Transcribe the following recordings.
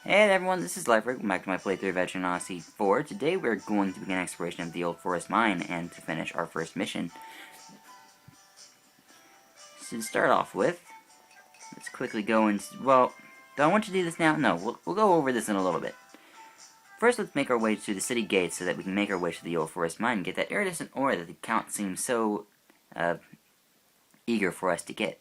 Hey everyone, this is Life. Welcome back to my playthrough of Etrian Odyssey 4. Today we're going to begin exploration of the Old Forest Mine and to finish our first mission. So to start off with, let's quickly go into... Well, do I want to do this now? No, we'll go over this in a little bit. First, let's make our way to the city gates so that we can make our way to the Old Forest Mine and get that iridescent ore that the Count seems so eager for us to get.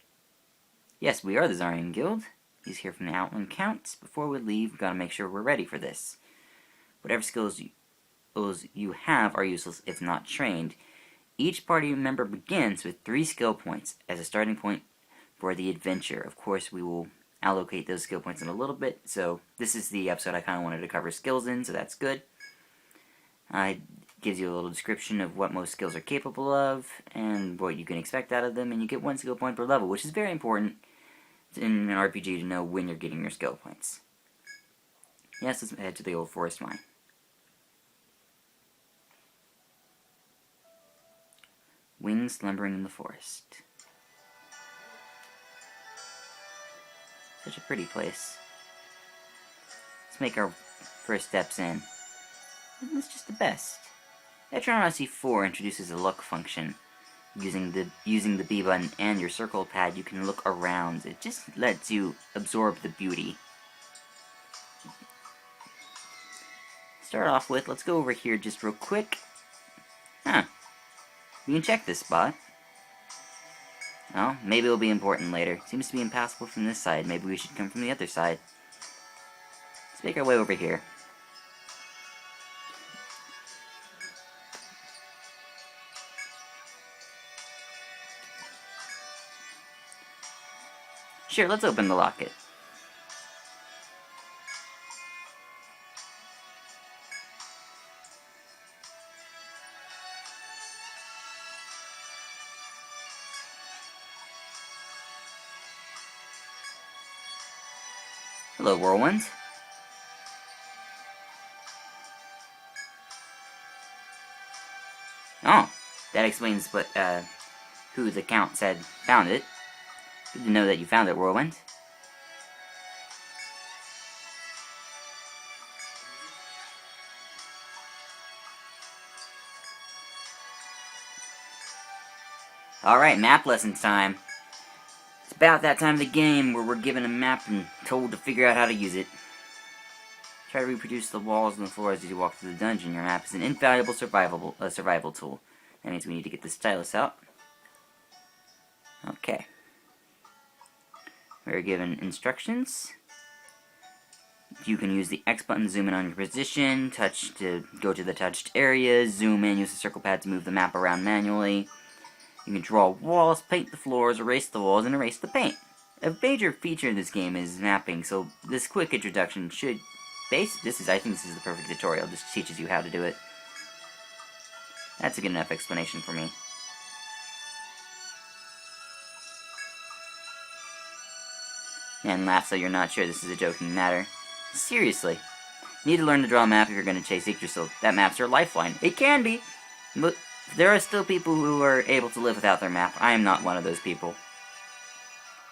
Yes, we are the Zarian Guild. He's here from the Outland Counts. Before we leave, we've got to make sure we're ready for this. Whatever skills you have are useless if not trained. Each party member begins with 3 skill points as a starting point for the adventure. Of course, we will allocate those skill points in a little bit, so this is the episode I kind of wanted to cover skills in, so that's good. It gives you a little description of what most skills are capable of, and what you can expect out of them, and you get 1 skill point per level, which is very important in an RPG to know when you're getting your skill points. Yes, let's head to the Old Forest Mine. Wings slumbering in the forest. Such a pretty place. Let's make our first steps in. And it's just the best. Etrian Odyssey 4 introduces a look function. Using the B button and your circle pad, you can look around. It just lets you absorb the beauty. Start off with, let's go over here just real quick. We can check this spot. Oh, maybe it'll be important later. Seems to be impassable from this side. Maybe we should come from the other side. Let's make our way over here. Sure, let's open the locket. Hello, Whirlwind. Oh, that explains what, who the Count said found it. Good to know that you found it, Whirlwind. Alright, map lesson time. It's about that time of the game where we're given a map and told to figure out how to use it. Try to reproduce the walls and the floors as you walk through the dungeon. Your map is an invaluable survival tool. That means we need to get the stylus out. Okay. We're given instructions. You can use the X button to zoom in on your position, touch to go to the touched area, zoom in, use the circle pad to move the map around manually. You can draw walls, paint the floors, erase the walls, and erase the paint. A major feature in this game is mapping, so this quick introduction should I think this is the perfect tutorial. It just teaches you how to do it. That's a good enough explanation for me. And laugh so you're not sure this is a joking matter. Seriously. You need to learn to draw a map if you're going to chase Yggdrasil. That map's your lifeline. It can be, but there are still people who are able to live without their map. I am not one of those people.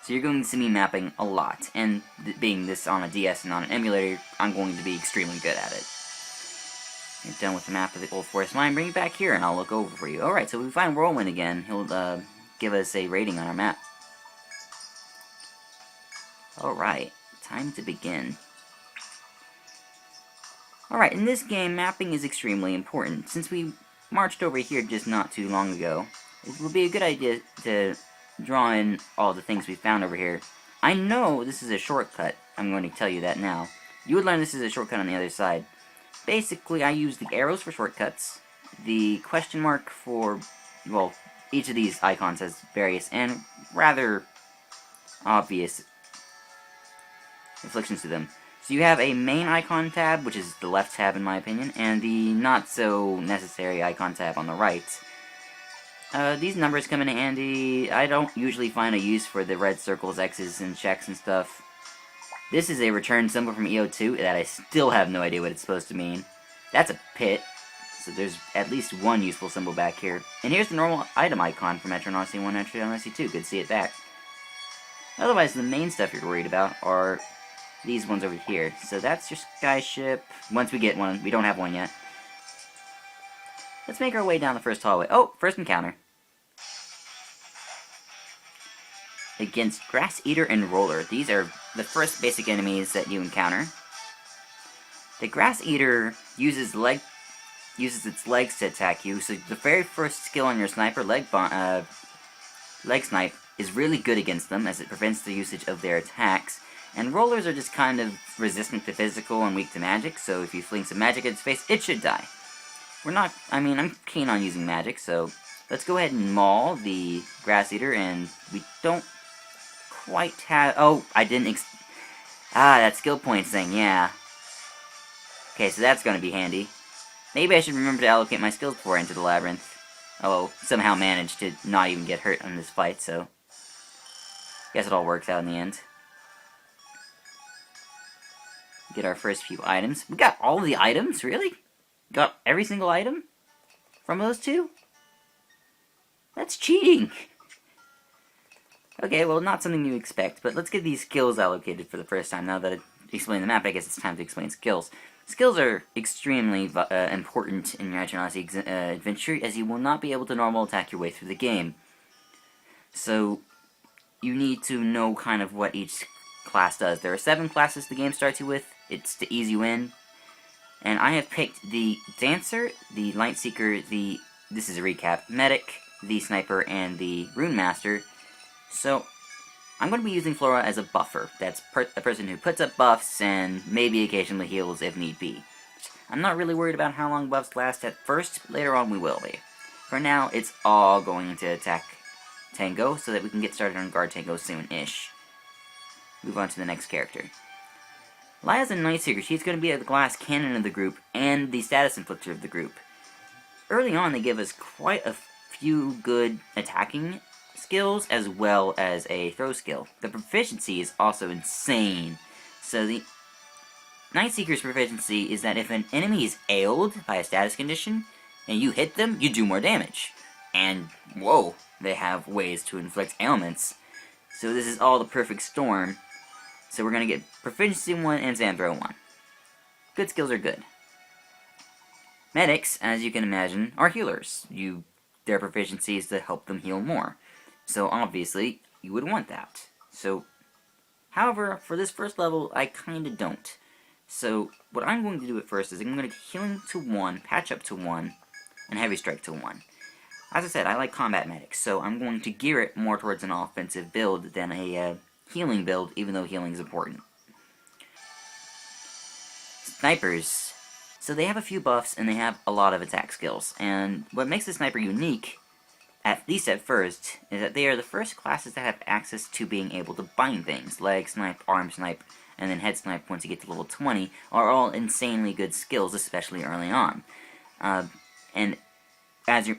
So you're going to see me mapping a lot, and being this on a DS and on an emulator, I'm going to be extremely good at it. You're done with the map of the Old Forest Mine, bring it back here and I'll look over for you. Alright, so if we find Whirlwind again, he'll give us a rating on our map. Alright, time to begin. Alright, in this game, mapping is extremely important. Since we marched over here just not too long ago, it would be a good idea to draw in all the things we found over here. I know this is a shortcut. I'm going to tell you that now. You would learn this is a shortcut on the other side. Basically, I use the arrows for shortcuts, the question mark for, well, each of these icons has various and rather obvious inflictions to them. So you have a main icon tab, which is the left tab in my opinion, and the not-so-necessary icon tab on the right. These numbers come in handy. I don't usually find a use for the red circles, X's, and checks and stuff. This is a return symbol from EO2 that I still have no idea what it's supposed to mean. That's a pit, so there's at least one useful symbol back here. And here's the normal item icon from Etrian Odyssey 1 and Etrian Odyssey 2. Good to see it back. Otherwise, the main stuff you're worried about are these ones over here. So that's your skyship. Once we get one, we don't have one yet. Let's make our way down the first hallway. Oh, first encounter. Against Grass Eater and Roller. These are the first basic enemies that you encounter. The Grass Eater uses its legs to attack you, so the very first skill on your sniper, leg snipe, is really good against them, as it prevents the usage of their attacks. And rollers are just kind of resistant to physical and weak to magic, so if you fling some magic at its face, it should die. I'm keen on using magic, so let's go ahead and maul the Grass Eater, and we don't quite have... Oh, I didn't that skill points thing, yeah. Okay, so that's gonna be handy. Maybe I should remember to allocate my skills before I enter the labyrinth. Oh, somehow managed to not even get hurt in this fight, so... guess it all works out in the end. Get our first few items. We got all the items? Really? Got every single item? From those two? That's cheating! Okay, well, not something you expect, but let's get these skills allocated for the first time. Now that I explained the map, I guess it's time to explain skills. Skills are extremely important in your Etrian Odyssey adventure, as you will not be able to normal attack your way through the game. So, you need to know kind of what each class does. There are 7 classes the game starts you with. It's to ease you in. And I have picked the Dancer, the Light Seeker, this is a recap, Medic, the Sniper, and the Rune Master. So, I'm going to be using Flora as a buffer. That's a person who puts up buffs and maybe occasionally heals if need be. I'm not really worried about how long buffs last at first, but later on we will be. For now, it's all going into attack Tango, so that we can get started on guard Tango soon-ish. Move on to the next character. Lia's a Night Seeker. She's going to be the glass cannon of the group, and the status inflictor of the group. Early on, they give us quite a few good attacking skills, as well as a throw skill. The proficiency is also insane. So the Night Seeker's proficiency is that if an enemy is ailed by a status condition, and you hit them, you do more damage. And, whoa, they have ways to inflict ailments. So this is all the perfect storm. So we're going to get Proficiency 1 and Xanthro 1. Good skills are good. Medics, as you can imagine, are healers. Their proficiency is to help them heal more. So obviously, you would want that. So, however, for this first level, I kinda don't. So, what I'm going to do at first is I'm going to Healing to 1, Patch Up to 1, and Heavy Strike to 1. As I said, I like combat medics, so I'm going to gear it more towards an offensive build than a healing build, even though healing is important. Snipers. So they have a few buffs, and they have a lot of attack skills. And what makes the Sniper unique, at least at first, is that they are the first classes that have access to being able to bind things. Leg snipe, arm snipe, and then head snipe once you get to level 20 are all insanely good skills, especially early on. And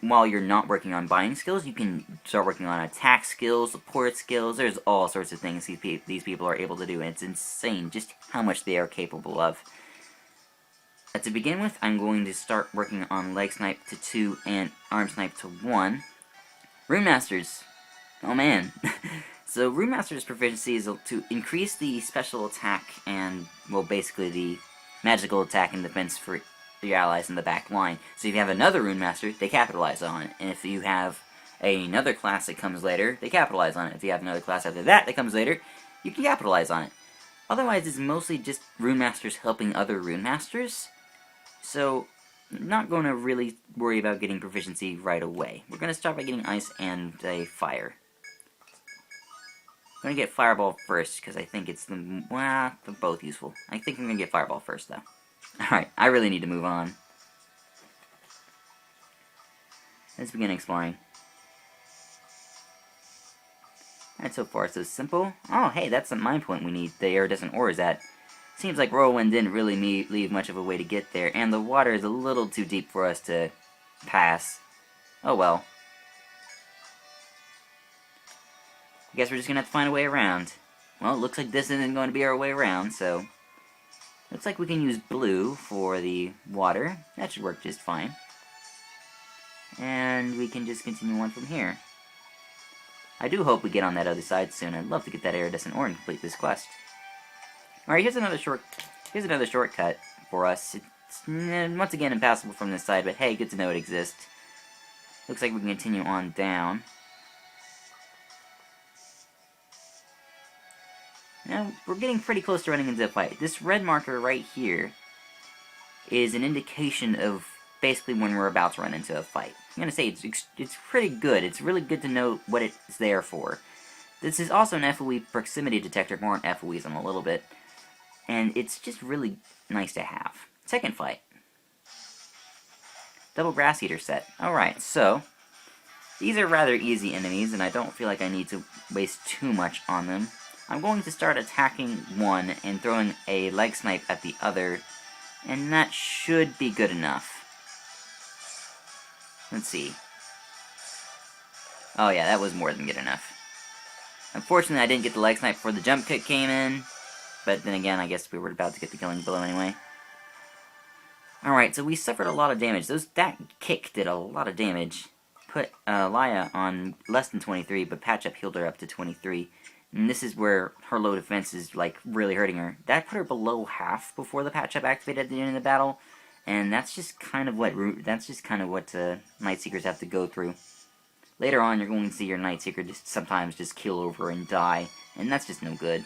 while you're not working on binding skills, you can start working on attack skills, support skills. There's all sorts of things these people are able to do, and it's insane just how much they are capable of. To begin with, I'm going to start working on leg snipe to 2 and arm snipe to 1. Rune Masters. Oh man. So Rune Master's proficiency is to increase the special attack and, well, basically the magical attack and defense for your allies in the back line. So if you have another Rune Master, they capitalize on it. And if you have another class that comes later, they capitalize on it. If you have another class after that comes later, you can capitalize on it. Otherwise, it's mostly just Rune Masters helping other Rune Masters. So, not going to really worry about getting proficiency right away. We're going to start by getting ice and a fire. I'm going to get fireball first, because I think it's they're both useful. I think I'm going to get fireball first, though. Alright, I really need to move on. Let's begin exploring. Alright, so far so simple. Oh, hey, that's the mine point we need the iridescent ores at. Seems like Whirlwind didn't really leave much of a way to get there, and the water is a little too deep for us to pass. Oh well. I guess we're just gonna have to find a way around. Well, it looks like this isn't going to be our way around, so... Looks like we can use blue for the water. That should work just fine. And we can just continue on from here. I do hope we get on that other side soon. I'd love to get that iridescent ore and complete this quest. Alright, here's another shortcut for us. It's once again impassable from this side, but hey, good to know it exists. Looks like we can continue on down. Now, we're getting pretty close to running into a fight. This red marker right here is an indication of basically when we're about to run into a fight. I'm gonna say it's pretty good. It's really good to know what it's there for. This is also an FOE proximity detector, more on FOEs in a little bit. And it's just really nice to have. Second fight. Double Grass Eater set. Alright, so these are rather easy enemies, and I don't feel like I need to waste too much on them. I'm going to start attacking one and throwing a leg snipe at the other, and that should be good enough. Let's see. Oh yeah, that was more than good enough. Unfortunately, I didn't get the leg snipe before the jump kick came in, but then again, I guess we were about to get the killing blow anyway. Alright, so we suffered a lot of damage. That kick did a lot of damage. Put Laya on less than 23, but Patch Up healed her up to 23. And this is where her low defense is, like, really hurting her. That put her below half before the Patch Up activated at the end of the battle, and that's just kind of what Night Seekers have to go through. Later on, you're going to see your Night Seeker sometimes just kill over and die, and that's just no good.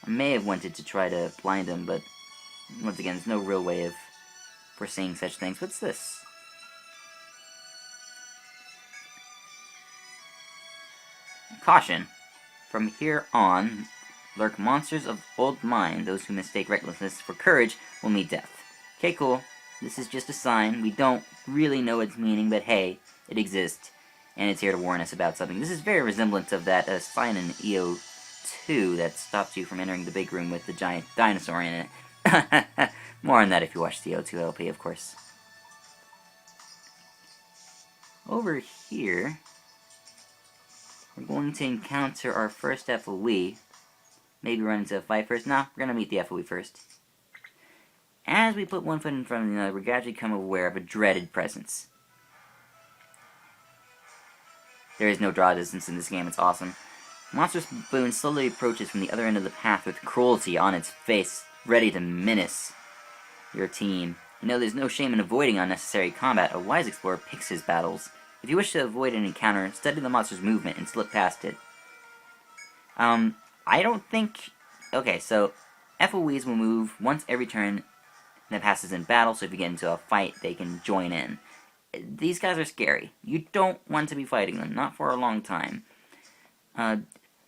I may have wanted to try to blind him, but once again, there's no real way of foreseeing such things. What's this? Caution! From here on, lurk monsters of old mind. Those who mistake recklessness for courage will meet death. Okay, cool. This is just a sign. We don't really know its meaning, but hey, it exists, and it's here to warn us about something. This is very resemblant of that sign in EO2 that stopped you from entering the big room with the giant dinosaur in it. More on that if you watch the EO2 LP, of course. Over here, we're going to encounter our first FOE. Maybe run into a fight first. Nah, we're going to meet the FOE first. As we put one foot in front of the other, we gradually become aware of a dreaded presence. There is no draw distance in this game, it's awesome. Monster Spoon slowly approaches from the other end of the path with cruelty on its face, ready to menace your team. You know, there's no shame in avoiding unnecessary combat. A wise explorer picks his battles. If you wish to avoid an encounter, study the monster's movement and slip past it. I don't think... Okay, so FOEs will move once every turn that passes in battle, so if you get into a fight, they can join in. These guys are scary. You don't want to be fighting them, not for a long time. In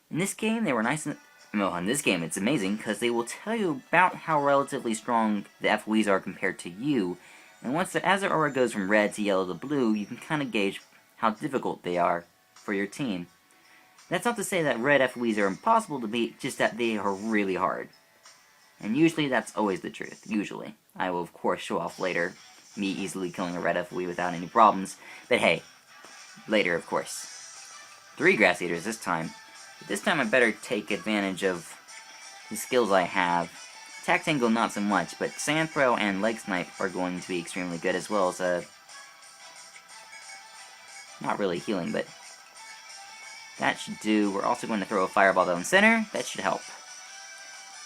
this game, they were nice and... Well, in this game, it's amazing, because they will tell you about how relatively strong the FOEs are compared to you, and as their aura goes from red to yellow to blue, you can kind of gauge how difficult they are for your team. That's not to say that red FOEs are impossible to beat, just that they are really hard. And usually that's always the truth, usually. I will of course show off later, me easily killing a red FOE without any problems, but hey, later of course. 3 Grass Eaters this time. But this time I better take advantage of the skills I have. Attack Tango not so much, but Sand Throw and Leg Snipe are going to be extremely good, as well as not really healing, but that should do. We're also going to throw a Fireball down center. That should help.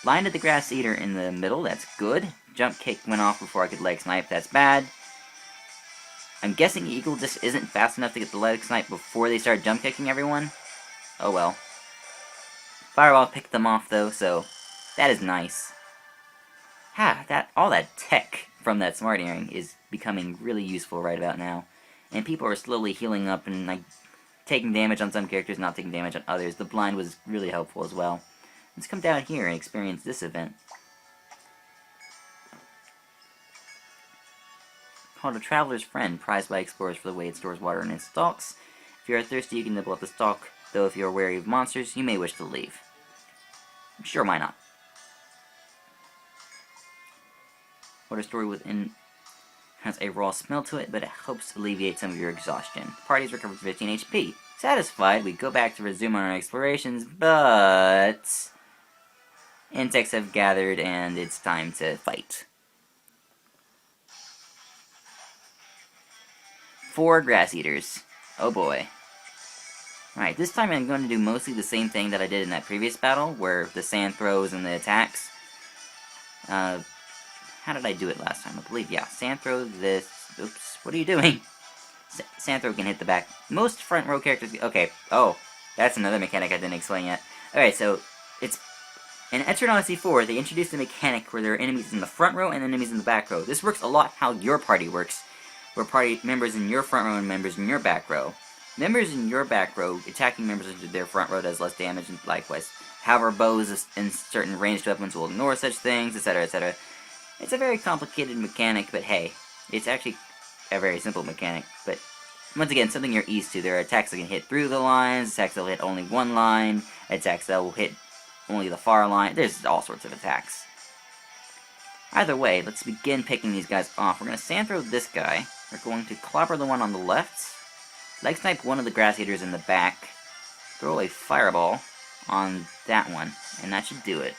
Blinded the Grass Eater in the middle. That's good. Jump Kick went off before I could Leg Snipe. That's bad. I'm guessing Eagle just isn't fast enough to get the Leg Snipe before they start jump kicking everyone. Oh well. Fireball picked them off though, so that is nice. All that tech from that Smart Earring is becoming really useful right about now. And people are slowly healing up and like taking damage on some characters, not taking damage on others. The blind was really helpful as well. Let's come down here and experience this event. Called a Traveler's Friend, prized by explorers for the way it stores water in its stalks. If you are thirsty, you can nibble at the stalk, though if you are wary of monsters, you may wish to leave. Sure, why not? Water story within has a raw smell to it, but it helps alleviate some of your exhaustion. Parties recovered 15 HP. Satisfied, we go back to resume our explorations, but insects have gathered and it's time to fight. 4 Grass Eaters. Oh boy. Alright, this time I'm going to do mostly the same thing that I did in that previous battle, where the sand throws and the attacks. How did I do it last time? I believe, yeah, sand throw this... Oops, what are you doing? Sand throw can hit the back. Most front row characters... Okay, oh, that's another mechanic I didn't explain yet. Alright, so, it's... In Etrian Odyssey 4, they introduced a mechanic where there are enemies in the front row and enemies in the back row. This works a lot how your party works, where party members in your front row and members in your back row. Members in your back row, attacking members in their front row does less damage, and likewise. However, bows and certain ranged weapons will ignore such things, etc., etc. It's a very complicated mechanic, but hey, it's actually a very simple mechanic. But once again, something you're used to. There are attacks that can hit through the lines, attacks that will hit only one line, attacks that will hit only the far line. There's all sorts of attacks. Either way, let's begin picking these guys off. We're going to sand throw this guy. We're going to clobber the one on the left. Leg snipe one of the grass eaters in the back. Throw a fireball on that one, and that should do it.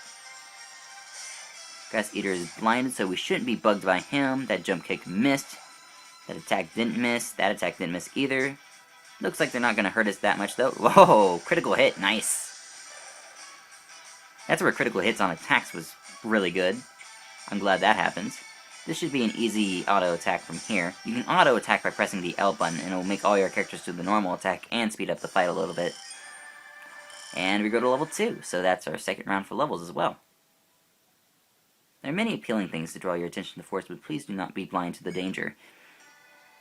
Grass eater is blinded, so we shouldn't be bugged by him. That jump kick missed. That attack didn't miss. That attack didn't miss either. Looks like they're not going to hurt us that much, though. Whoa! Critical hit. Nice. That's where critical hits on attacks was really good. I'm glad that happens. This should be an easy auto attack from here. You can auto attack by pressing the L button, and it will make all your characters do the normal attack and speed up the fight a little bit. And we go to level 2, so that's our second round for levels as well. There are many appealing things to draw your attention to force, but please do not be blind to the danger.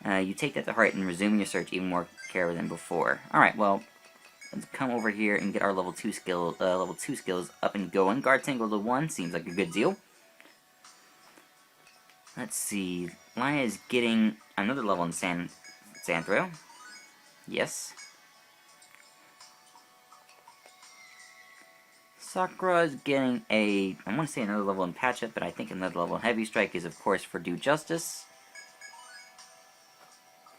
You take that to heart and resume your search even more care than before. Alright, well, let's come over here and get our level 2 skills up and going. Guard Tangle to 1 seems like a good deal. Let's see. Laya is getting another level in sand throw. Yes. Sakura is getting I want to say another level in Patch Up, but I think another level in Heavy Strike is, of course, for due justice.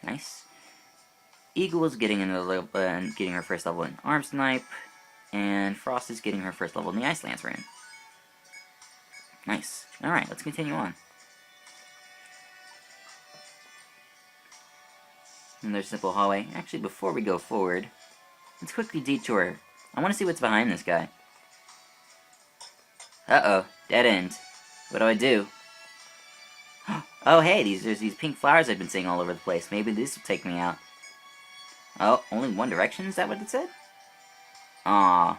Nice. Eagle is getting another level, getting her first level in Arm Snipe, and Frost is getting her first level in the Ice Lance Rune. Nice. Alright, let's continue on. Another simple hallway. Actually, before we go forward, let's quickly detour. I want to see what's behind this guy. Uh-oh, dead end. What do I do? Oh, hey, there's these pink flowers I've been seeing all over the place. Maybe this will take me out. Oh, only one direction? Is that what it said? Aww.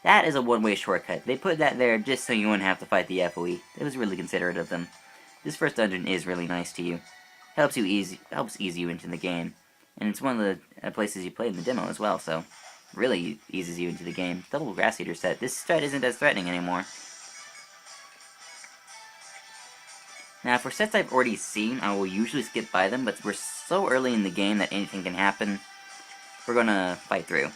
That is a one-way shortcut. They put that there just so you wouldn't have to fight the FOE. It was really considerate of them. This first dungeon is really nice to you. Helps ease you into the game. And it's one of the places you play in the demo as well, so really eases you into the game. Double Grass Eater set. This threat isn't as threatening anymore. Now, for sets I've already seen, I will usually skip by them, but we're so early in the game that anything can happen. We're gonna fight through.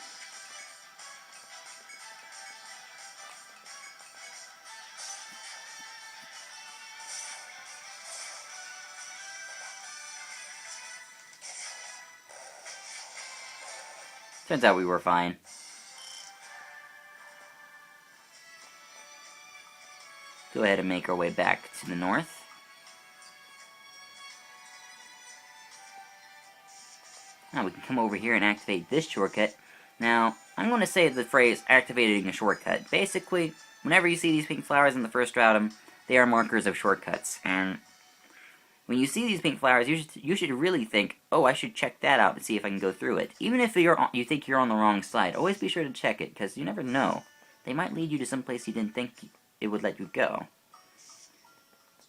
Turns out we were fine. Go ahead and make our way back to the north. Now we can come over here and activate this shortcut. Now, I'm going to say the phrase activating a shortcut. Basically, whenever you see these pink flowers in the first route, they are markers of shortcuts. And when you see these pink flowers, you should really think, oh, I should check that out and see if I can go through it. Even if you think you're on the wrong side, always be sure to check it, because you never know. They might lead you to some place you didn't think it would let you go.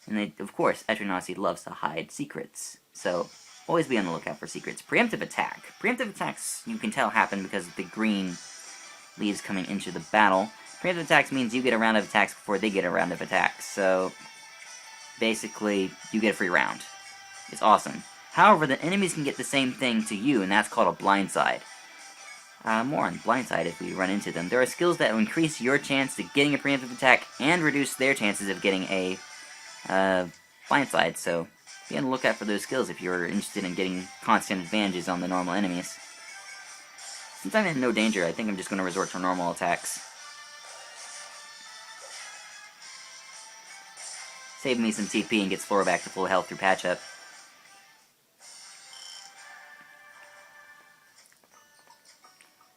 And of course, Etrian Odyssey loves to hide secrets. So, always be on the lookout for secrets. Preemptive attack. Preemptive attacks, you can tell, happen because of the green leaves coming into the battle. Preemptive attacks means you get a round of attacks before they get a round of attacks. So, basically, you get a free round. It's awesome. However, the enemies can get the same thing to you, and that's called a blindside. More on blindside if we run into them. There are skills that will increase your chance to getting a preemptive attack and reduce their chances of getting a blindside, so be on the lookout for those skills if you're interested in getting constant advantages on the normal enemies. Since I'm in no danger, I think I'm just going to resort to normal attacks. Save me some TP and gets Flora back to full health through patch up.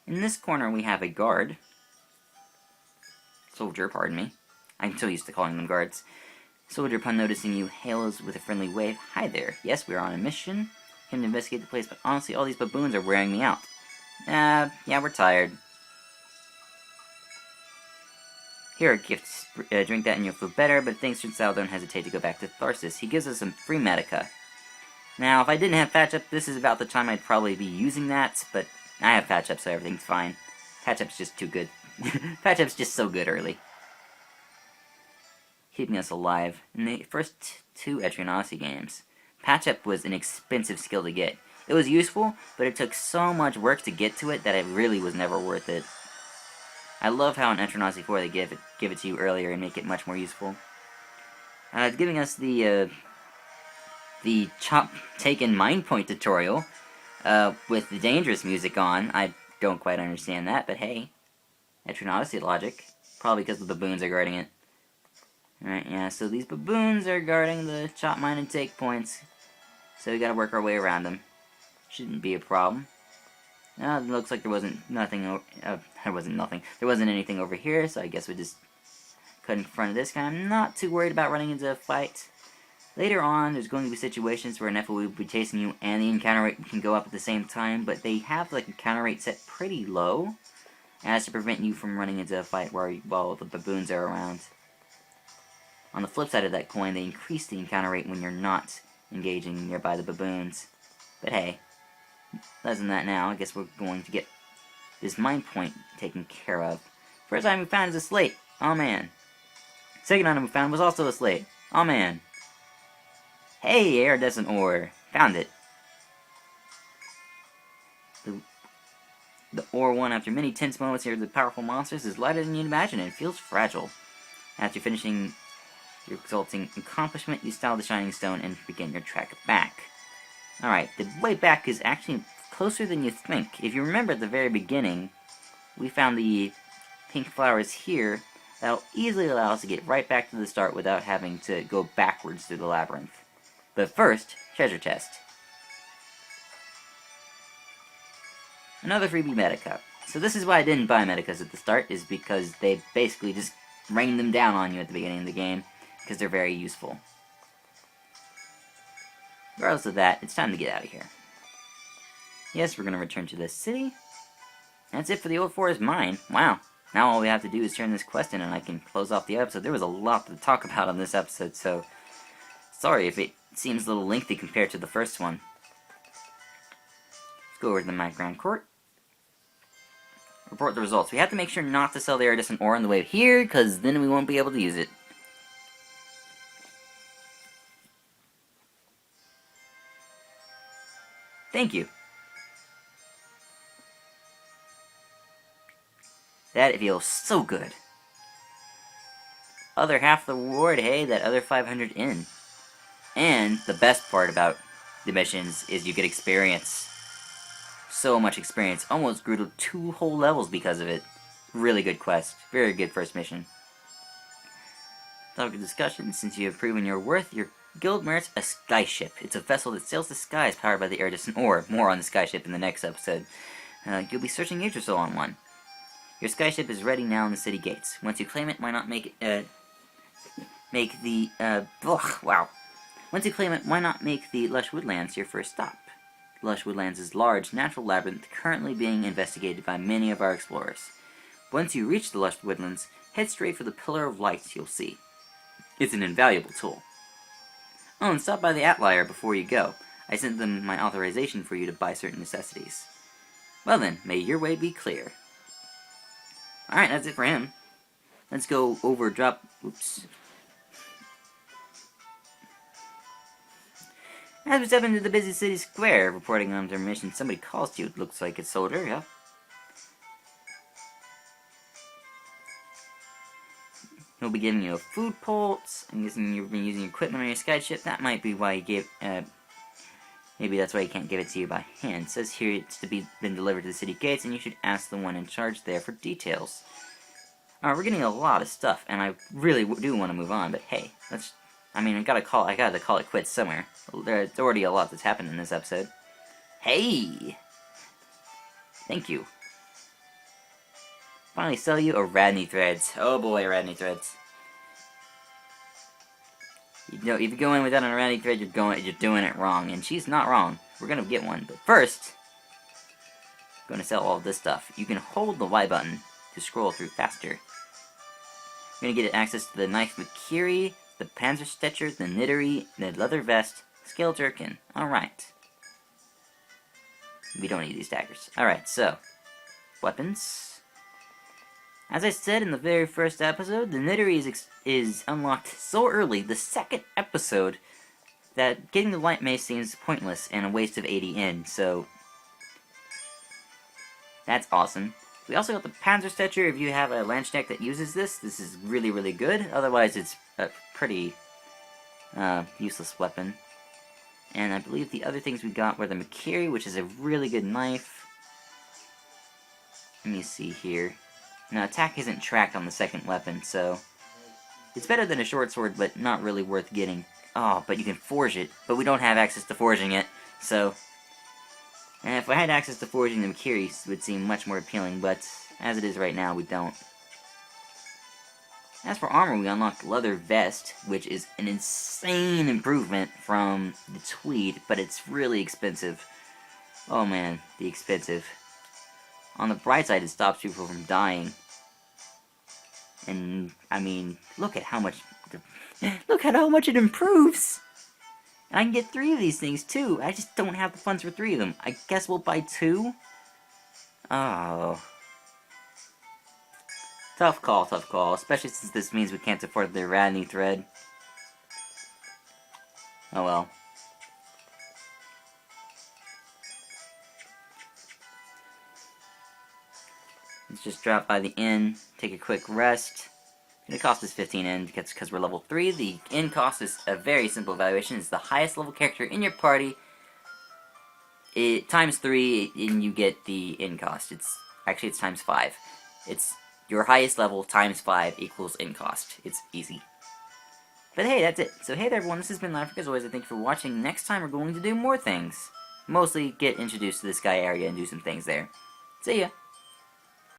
In this corner we have a guard. Soldier, pardon me. I'm so used to calling them guards. Soldier, upon noticing you, hails with a friendly wave. Hi there. Yes, we are on a mission. Came to investigate the place, but honestly, all these baboons are wearing me out. Yeah, we're tired. Here are gifts. Drink that and you'll feel better, but thanks to Sal, don't hesitate to go back to Tharsis. He gives us some free medica. Now, if I didn't have Patch Up, this is about the time I'd probably be using that, but I have Patch Up, so everything's fine. Patch Up's just too good. Patch Up's just so good early. Keeping us alive. In the first two Etrian Odyssey games, Patch Up was an expensive skill to get. It was useful, but it took so much work to get to it that it really was never worth it. I love how in Etrian Odyssey 4 they give it to you earlier and make it much more useful. It's giving us the Chop Taken Mind Point tutorial with the dangerous music on. I don't quite understand that, but hey, Etrian Odyssey logic. Probably because the baboons are guarding it. Alright, yeah, so these baboons are guarding the Chop Mine and Take points. So we gotta work our way around them. Shouldn't be a problem. It looks like there wasn't nothing. There wasn't anything over here, so I guess we just cut in front of this guy. I'm not too worried about running into a fight. Later on, there's going to be situations where an Nephilim will be chasing you and the encounter rate can go up at the same time, but they have like encounter rate set pretty low as to prevent you from running into a fight while the baboons are around. On the flip side of that coin, they increase the encounter rate when you're not engaging nearby the baboons. But hey, less than that now, I guess we're going to get this mind point taken care of. First item we found is a slate. Oh man. Second item we found was also a slate. Oh man. Hey, iridescent ore. Found it. The ore won after many tense moments here. The powerful monsters is lighter than you'd imagine and feels fragile. After finishing your exalting accomplishment, you style the shining stone and begin your trek back. Alright, the way back is actually closer than you think. If you remember at the very beginning, we found the pink flowers here. That'll easily allow us to get right back to the start without having to go backwards through the labyrinth. But first, treasure chest. Another freebie Medica. So this is why I didn't buy Medicas at the start, is because they basically just rain them down on you at the beginning of the game, because they're very useful. Regardless of that, it's time to get out of here. Yes, we're going to return to the city. That's it for the Old Forest Mine. Wow. Now all we have to do is turn this quest in and I can close off the episode. There was a lot to talk about on this episode, so sorry if it seems a little lengthy compared to the first one. Let's go over to the Micron Court. Report the results. We have to make sure not to sell the iridescent ore on the way here, because then we won't be able to use it. Thank you. That feels so good. Other half the reward, hey, that other 500 in. And the best part about the missions is you get experience. So much experience. Almost grew to 2 whole levels because of it. Really good quest. Very good first mission. Topic of discussion. Since you have proven your worth, your guild merits a skyship. It's a vessel that sails the skies powered by the iridescent ore. More on the skyship in the next episode. You'll be searching Yggdrasil on one. Your skyship is ready now in the city gates. Once you claim it, why not make the Lush Woodlands your first stop? Lush Woodlands is a large, natural labyrinth currently being investigated by many of our explorers. Once you reach the Lush Woodlands, head straight for the Pillar of Lights you'll see. It's an invaluable tool. Oh, and stop by the Outlier before you go. I sent them my authorization for you to buy certain necessities. Well then, may your way be clear. Alright, that's it for him. Let's go oops. As we step into the busy city square, reporting on their mission, somebody calls to you. It looks like it's Soldier, yeah. He'll be giving you a food pulse. I'm guessing you've been using equipment on your skyship. That might be why he gave, maybe that's why he can't give it to you by hand. It says here it's been delivered to the city gates, and you should ask the one in charge there for details. Alright, we're getting a lot of stuff, and I really do want to move on, but hey, I gotta call it quits somewhere. There's already a lot that's happened in this episode. Hey! Thank you. Finally sell you a Radney Threads. Oh boy, Radney Threads. You know, if you go in without a Radney Thread, you're doing it wrong, and she's not wrong. We're gonna get one, but first, I'm gonna sell all of this stuff. You can hold the Y button to scroll through faster. You're gonna get access to the Knife Makiri, the Panzerstecher, the Knittery, the Leather Vest, Scale Jerkin. Alright. We don't need these daggers. Alright, so, weapons. As I said in the very first episode, the Knittery is unlocked so early, the second episode, that getting the Light Mace seems pointless and a waste of 80 in, so that's awesome. We also got the Panzerstecher. If you have a Landsknecht that uses this is really, really good. Otherwise, it's a pretty useless weapon. And I believe the other things we got were the Makiri, which is a really good knife. Let me see here. Now, attack isn't tracked on the second weapon, so it's better than a short sword, but not really worth getting. Oh, but you can forge it, but we don't have access to forging it, so... And if I had access to forging the Makiri, it would seem much more appealing, but as it is right now, we don't. As for armor, we unlocked the Leather Vest, which is an insane improvement from the Tweed, but it's really expensive. Oh man, the expensive. On the bright side, it stops people from dying. And, I mean, look at how much it improves! And I can get 3 of these things, too. I just don't have the funds for 3 of them. I guess we'll buy 2? Oh. Tough call, especially since this means we can't afford the Radney Thread. Oh well. Let's just drop by the inn, take a quick rest. It's gonna cost us 15 yen because we're level 3. The inn cost is a very simple evaluation. It's the highest level character in your party. It times 3 and you get the inn cost. It's times 5. It's your highest level times 5 equals inn cost. It's easy. But hey, that's it. So hey there everyone, this has been Life. As always, I thank you for watching. Next time we're going to do more things. Mostly get introduced to this guy area and do some things there. See ya!